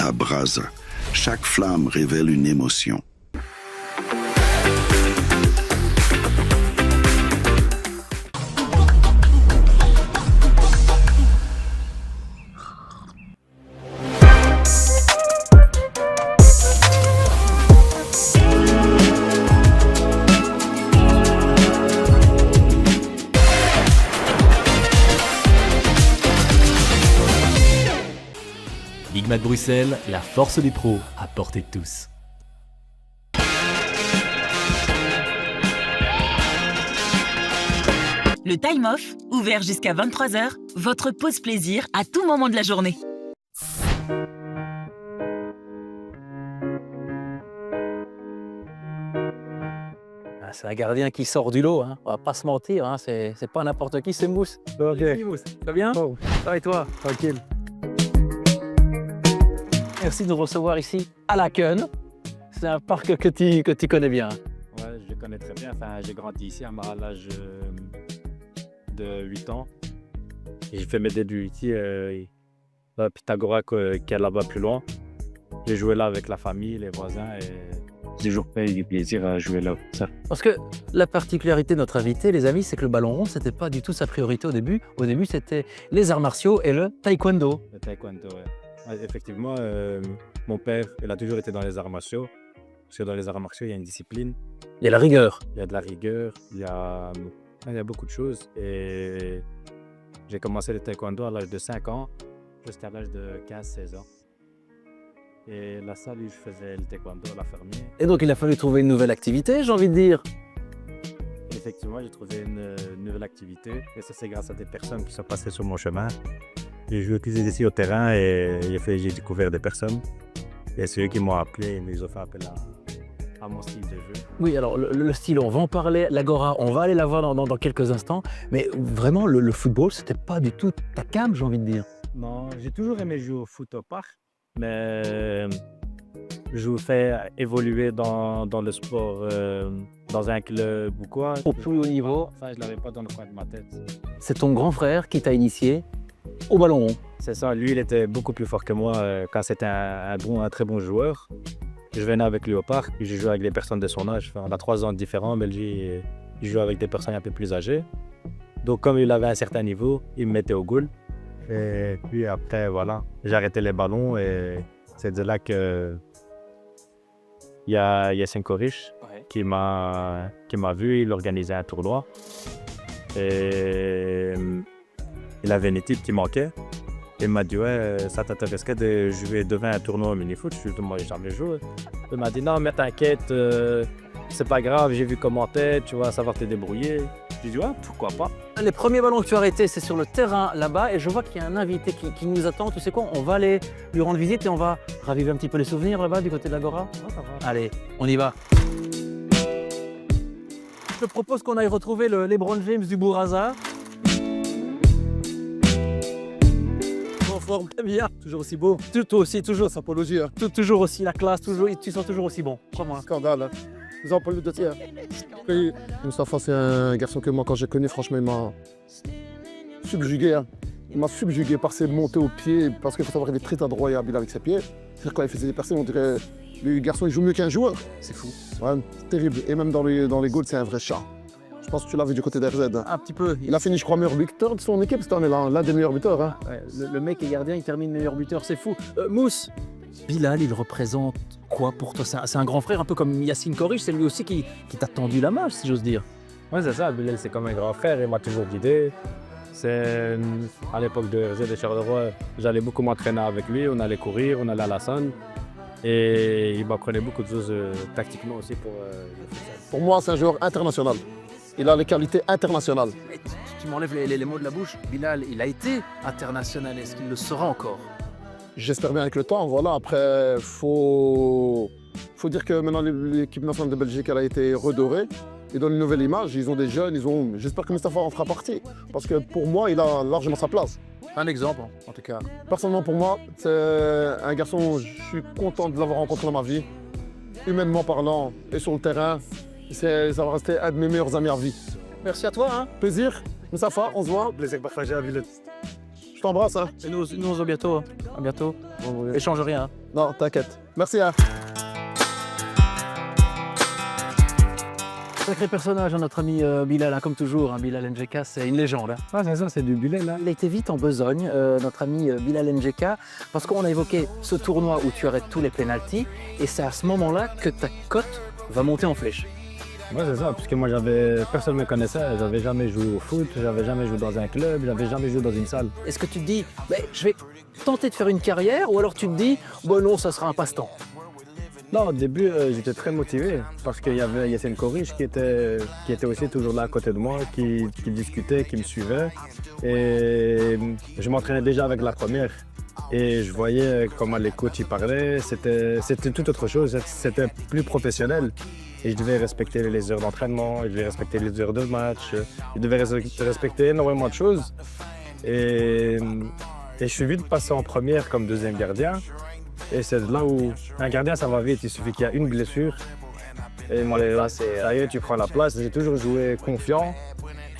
à Brazza. Chaque flamme révèle une émotion. Big Mat Bruxelles, la force des pros à portée de tous. Le Time Off, ouvert jusqu'à 23h, votre pause plaisir à tout moment de la journée. C'est un gardien qui sort du lot, hein. On va pas se mentir, hein. C'est pas n'importe qui, c'est Mousse. Ok. Salut Mousse, ça va bien? Oh. Ça va et toi? Tranquille. Merci de nous recevoir ici à Laken. C'est un parc que tu connais bien. Ouais, je le connais très bien. Enfin, j'ai grandi ici à l'âge de 8 ans. Et j'ai fait mes débuts ici à Pythagora qui est là-bas plus loin. J'ai joué là avec la famille, les voisins et j'ai toujours fait du plaisir à jouer là. Ça. Parce que la particularité de notre invité, les amis, c'est que le ballon rond, c'était pas du tout sa priorité au début. Au début, c'était les arts martiaux et le taekwondo. Le taekwondo, ouais. Ouais, effectivement, mon père, il a toujours été dans les arts martiaux. Parce que dans les arts martiaux, il y a une discipline. Il y a la rigueur. Il y a de la rigueur, il y a beaucoup de choses. Et j'ai commencé le taekwondo à l'âge de 5 ans, jusqu'à l'âge de 15-16 ans. Et la salle où je faisais le taekwondo, la fermier. Et donc, il a fallu trouver une nouvelle activité, j'ai envie de dire. Effectivement, j'ai trouvé une nouvelle activité. Et ça, c'est grâce à des personnes qui sont passées sur mon chemin. J'ai joué plus ici au terrain et j'ai découvert des personnes. Et c'est eux qui m'ont appelé et ils ont fait appel à mon style de jeu. Oui, alors le style, on va en parler. L'Agora, on va aller la voir dans quelques instants. Mais vraiment, le football, c'était pas du tout ta came, j'ai envie de dire. Non, j'ai toujours aimé jouer au foot au parc. Mais je vous fais évoluer dans le sport, dans un club ou quoi. Au plus haut niveau. Ça, je ne l'avais pas dans le coin de ma tête. C'est ton grand frère qui t'a initié au ballon rond. C'est ça, lui, il était beaucoup plus fort que moi quand c'était un très bon joueur. Je venais avec lui au parc, puis j'ai joué avec des personnes de son âge. Enfin, on a 3 ans différents, mais lui, il jouait avec des personnes un peu plus âgées. Donc, comme il avait un certain niveau, il me mettait au goal. Et puis après, voilà, j'ai arrêté les ballons et c'est de là que il y a Yassine Korish qui m'a vu, il organisait un tournoi. Et il avait une équipe qui manquait. Il m'a dit, ouais, ça t'intéresserait de jouer devant un tournoi au mini-foot? Je lui ai dit, moi, j'ai jamais joué. Il m'a dit, non, mais t'inquiète, c'est pas grave, j'ai vu comment t'es, tu vas savoir te débrouiller. J'ai dit, ouais, pourquoi pas. Les premiers ballons que tu as arrêtés, c'est sur le terrain là-bas. Et je vois qu'il y a un invité qui nous attend. Tu sais quoi, on va aller lui rendre visite et on va raviver un petit peu les souvenirs là-bas du côté de l'Agora. Allez, on y va. Je te propose qu'on aille retrouver le LeBron James du Bourg-Hasard. En forme, bien. Toujours aussi beau. Toi aussi, toujours. Sans apologie, hein. Toujours aussi la classe, toujours, tu sens toujours aussi bon. Crois-moi. Scandale. Hein. Nous avons pas le dossier. Moustapha, c'est un garçon que moi, quand j'ai connu, franchement, il m'a subjugué. Hein. Il m'a subjugué par ses montées au pied, parce qu'il faut savoir qu'il est très adroyable avec ses pieds. C'est-à-dire quand il faisait des personnes, on dirait le garçon, il joue mieux qu'un joueur. C'est fou. Ouais, c'est terrible. Et même dans les goals, c'est un vrai chat. Je pense que tu l'as vu du côté d'RZ. Hein. Un petit peu. Il a fini, je crois, meilleur buteur de son équipe. C'était l'un des meilleurs buteurs. Hein. Ouais, le mec est gardien, il termine meilleur buteur, c'est fou. Mousse, Bilal, il représente quoi pour toi? C'est un grand frère, un peu comme Yassine Korish, c'est lui aussi qui t'a tendu la main, si j'ose dire. Ouais, c'est ça, Bilal, c'est comme un grand frère, il m'a toujours guidé. C'est à l'époque de RZ de Charleroi, j'allais beaucoup m'entraîner avec lui, on allait courir, on allait à la salle. Et il m'apprenait beaucoup de choses tactiquement aussi pour le futsal. Pour moi, c'est un joueur international. Il a les qualités internationales. Mais tu m'enlèves les mots de la bouche. Bilal, il a été international, est-ce qu'il le sera encore? J'espère bien avec le temps, voilà. Après, faut dire que maintenant l'équipe nationale de Belgique, elle a été redorée. Ils donnent une nouvelle image, ils ont des jeunes, j'espère que Moustapha en fera partie. Parce que pour moi, il a largement sa place. Un exemple, en tout cas. Personnellement, pour moi, c'est un garçon, je suis content de l'avoir rencontré dans ma vie. Humainement parlant et sur le terrain, ça va rester un de mes meilleurs amis à vie. Merci à toi. Hein. Plaisir, Moustapha, on se voit. Plaisir partagé à Villette. t'embrasse. Hein. Et nous on se voit bientôt. Hein. À bientôt. Bon, Échange rien. Hein. non, t'inquiète. Merci. Hein. Sacré personnage, hein, notre ami Bilal, hein, comme toujours. Hein, Bilal NGK, c'est une légende. Hein. Ah, c'est ça, c'est du bullet là. Il a été vite en besogne, notre ami Bilal NGK, parce qu'on a évoqué ce tournoi où tu arrêtes tous les pénaltys, et c'est à ce moment-là que ta cote va monter en flèche. Ouais, c'est ça, parce que moi, personne ne me connaissait, j'avais jamais joué au foot, j'avais jamais joué dans un club, j'avais jamais joué dans une salle. Est-ce que tu te dis, je vais tenter de faire une carrière, ou alors tu te dis, non, ça sera un passe-temps? Non, au début, j'étais très motivé parce qu'il y avait Yassine Kourich qui était aussi toujours là à côté de moi, qui discutait, qui me suivait. Et je m'entraînais déjà avec la première. Et je voyais comment les coachs y parlaient. C'était tout autre chose, c'était plus professionnel. Et je devais respecter les heures d'entraînement, je devais respecter les heures de match, je devais respecter énormément de choses. Et je suis vite passé en première comme deuxième gardien. Et c'est là où un gardien, ça va vite. Il suffit qu'il y ait une blessure. Et moi, là, ça y est, tu prends la place. J'ai toujours joué confiant,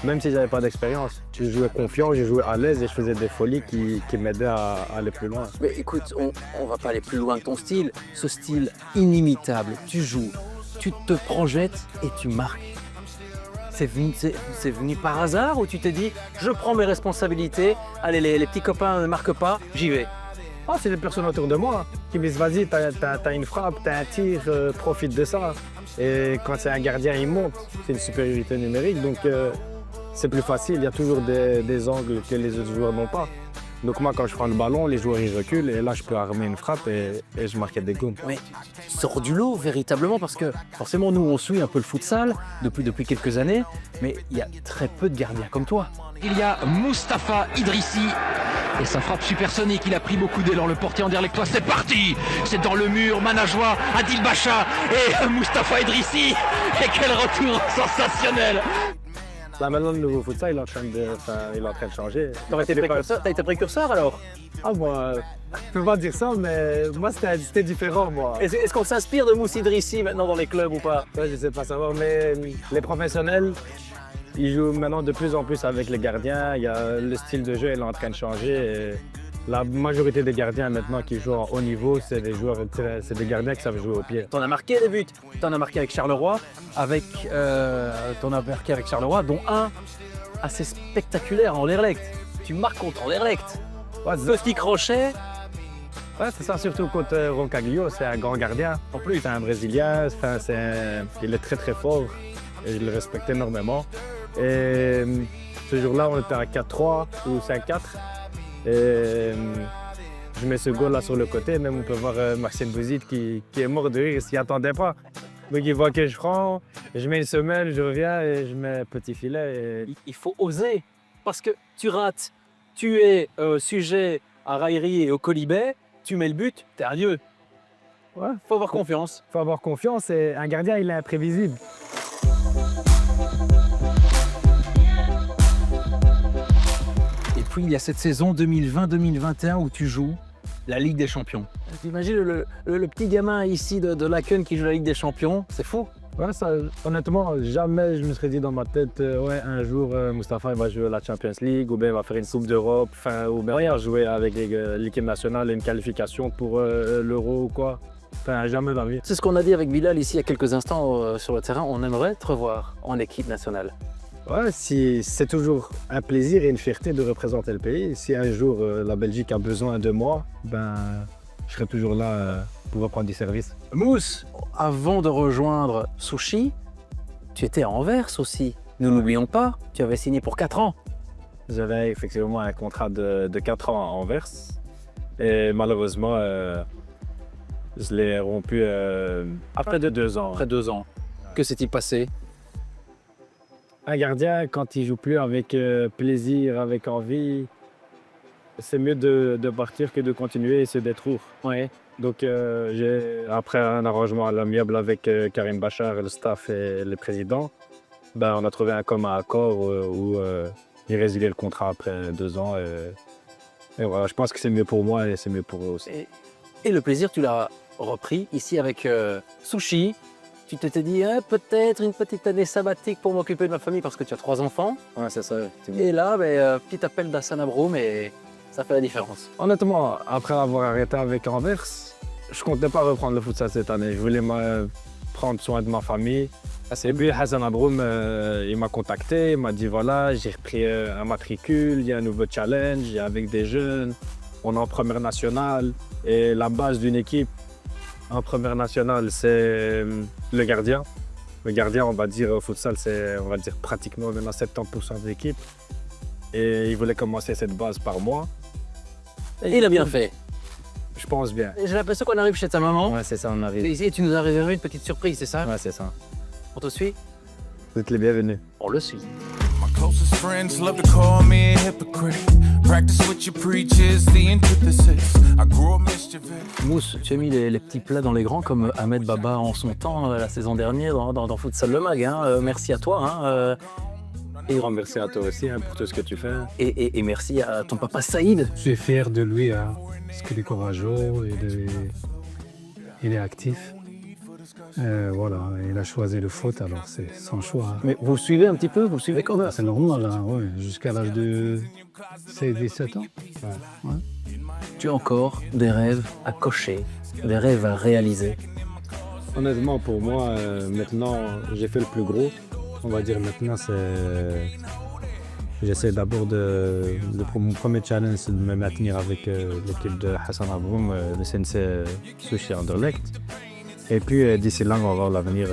même si je n'avais pas d'expérience. Je jouais confiant, je jouais à l'aise et je faisais des folies qui m'aidaient à aller plus loin. Mais écoute, on va pas aller plus loin que ton style. Ce style inimitable, tu joues, tu te projettes et tu marques. C'est venu par hasard ou tu t'es dit, je prends mes responsabilités, allez, les petits copains ne marquent pas, j'y vais? Ah, c'est des personnes autour de moi qui me disent vas-y, t'as une frappe, t'as un tir, profite de ça. Et quand c'est un gardien, il monte. C'est une supériorité numérique, donc c'est plus facile. Il y a toujours des angles que les autres joueurs n'ont pas. Donc moi, quand je prends le ballon, les joueurs ils reculent et là, je peux armer une frappe et je marquais des goals. Oui, tu sors du lot véritablement parce que forcément, nous, on suit un peu le futsal depuis quelques années, mais il y a très peu de gardiens comme toi. Il y a Mustapha Idrissi et sa frappe supersonique, il a pris beaucoup d'élan, le portier anderlechtois, c'est parti. C'est dans le mur, Manajoa, Adil Bacha et Mustapha Idrissi. Et quel retour sensationnel. Là maintenant, le nouveau futsal, il est en train de changer. T'as été précurseur alors? Ah moi, je peux pas dire ça, mais moi c'était différent moi. Est-ce qu'on s'inspire de Moussa Idrissi maintenant dans les clubs ou pas? Ouais, je sais pas savoir, mais les professionnels, ils jouent maintenant de plus en plus avec les gardiens. Le style de jeu il est en train de changer. Et la majorité des gardiens maintenant qui jouent en haut niveau, c'est des gardiens qui savent jouer au pied. T'en as marqué des buts. T'en as marqué avec Charleroi, dont un assez spectaculaire en Anderlecht. Tu marques contre Anderlecht. Ouais, Petit crochet. Ouais, c'est ça, surtout contre Roncaglio, c'est un grand gardien. En plus, c'est un Brésilien, il est très très fort et je le respecte énormément. Et ce jour-là, on était à 4-3 ou 5-4. Et je mets ce goal là sur le côté, même on peut voir Maxime Bouzid qui est mort de rire, il s'y attendait pas. Donc il voit que je prends, je mets une semelle, je reviens et je mets petit filet. Et... Il faut oser, parce que tu rates, tu es sujet à raillerie et au colibet, tu mets le but, t'es un dieu. Ouais, faut avoir confiance. Faut avoir confiance et un gardien il est imprévisible. Et puis il y a cette saison 2020-2021 où tu joues la Ligue des Champions. T'imagines le petit gamin ici de Laken qui joue la Ligue des Champions, c'est fou. Ouais, ça, honnêtement, jamais je me serais dit dans ma tête, ouais, un jour, Mustapha il va jouer la Champions League ou bien il va faire une Coupe d'Europe, ou bien jouer avec l'équipe nationale, une qualification pour l'Euro ou quoi. Enfin, jamais dans la vie. C'est ce qu'on a dit avec Bilal ici il y a quelques instants sur le terrain, on aimerait te revoir en équipe nationale. Ouais, c'est toujours un plaisir et une fierté de représenter le pays. Si un jour la Belgique a besoin de moi, ben, je serai toujours là pour reprendre du service. Mousse, avant de rejoindre Sushi, tu étais à Anvers aussi. Nous n'oublions pas, tu avais signé pour 4 ans. J'avais effectivement un contrat de 4 ans à Anvers. Et malheureusement, je l'ai rompu après 2 ans. Après 2 ans. Que s'est-il passé? Un gardien, quand il joue plus avec plaisir, avec envie, c'est mieux de partir que de continuer et se détruire. Ouais. Donc après un arrangement à l'amiable avec Karim Bachar, le staff et le président, ben, on a trouvé un commun accord où il résiliait le contrat après 2 ans. Et voilà, je pense que c'est mieux pour moi et c'est mieux pour eux aussi. Et le plaisir, tu l'as repris ici avec Sushi. Tu t'étais dit, peut-être une petite année sabbatique pour m'occuper de ma famille parce que tu as 3 enfants. Ouais, c'est ça. Et là, petit appel d'Hassan Abroum et Ça fait la différence. Honnêtement, après avoir arrêté avec Anvers, je comptais pas reprendre le futsal cette année. Je voulais prendre soin de ma famille. Et puis Hassan Abroum, il m'a contacté, il m'a dit voilà, j'ai repris un matricule, il y a un nouveau challenge, avec des jeunes, on est en première nationale. Et la base d'une équipe en première nationale, c'est le gardien. Le gardien, on va dire, au futsal, c'est on va dire pratiquement maintenant 70% de l'équipe. Et il voulait commencer cette base par moi. Et il a bien fait. Je pense bien. J'ai l'impression qu'on arrive chez ta maman. Ouais, c'est ça, on arrive. Et tu nous as réservé une petite surprise, c'est ça? Ouais, c'est ça. On te suit? Vous êtes les bienvenus. On le suit. My closest friends love to call me a hypocrite. Practice what you preach is the antithesis. I grew up mischievous. Mousse, tu as mis les petits plats dans les grands comme Ahmed Baba en son temps la saison dernière dans Futsal Le Mag. Hein. Merci à toi. Hein. Et grand merci à toi aussi pour tout ce que tu fais. Et merci à ton papa Saïd. Je suis fier de lui, hein, parce qu'il est courageux, il est actif. Voilà, il a choisi le foot, alors c'est son choix. Hein. Mais vous suivez un petit peu? Vous suivez quand même? C'est normal, hein, ouais, jusqu'à l'âge de 16-17 ans. Ouais. Tu as encore des rêves à cocher, des rêves à réaliser. Honnêtement, pour moi, maintenant, j'ai fait le plus gros. On va dire maintenant, j'essaie d'abord mon premier challenge, c'est de me maintenir avec l'équipe de Hassan Abroum, le CNC Sushi Anderlecht. Et puis d'ici là, on va voir l'avenir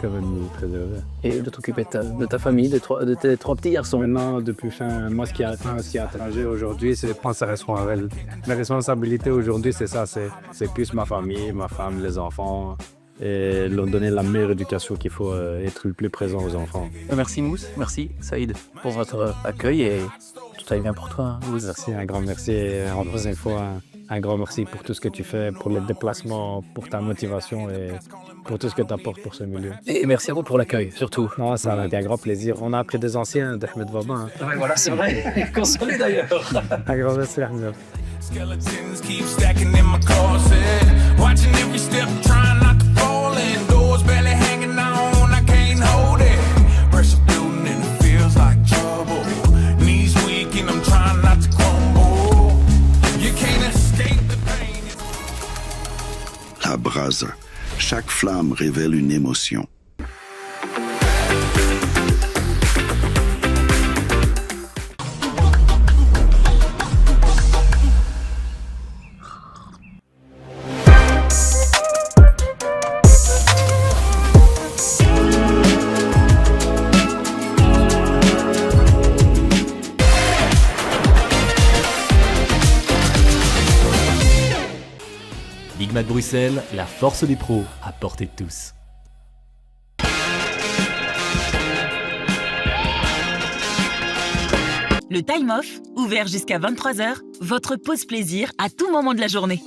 qui va nous préserver. Et de t'occuper de ta famille, de tes trois petits garçons. Maintenant, depuis fin, moi, ce qui a attendu aujourd'hui, c'est de prendre sa responsabilité. La responsabilité aujourd'hui, c'est ça, c'est plus ma famille, ma femme, les enfants. Et leur donner la meilleure éducation qu'il faut, être le plus présent aux enfants. Merci Mousse, merci Saïd pour votre accueil et tout aille bien pour toi. Hein, merci, un grand merci. Et en deuxième fois, un grand merci pour tout ce que tu fais, pour les déplacements, pour ta motivation et pour tout ce que tu apportes pour ce milieu. Et merci à vous pour l'accueil, surtout. Non, ça a été un grand plaisir. On a appris des anciens d'Ahmed Baba. Hein. Ouais, voilà, c'est vrai. Consolé d'ailleurs. Un grand merci, Ahmed. Skeletons keep stacking in my closet. Watching every step, trying not to fall in. Doors barely hanging on, I can't hold it. Pressure building and it feels like trouble. Knees weak and I'm trying not to crumble. You can't escape the pain. La brase. Chaque flamme révèle une émotion. Big Mac Bruxelles, la force des pros à portée de tous. Le Time Off, ouvert jusqu'à 23h, votre pause plaisir à tout moment de la journée.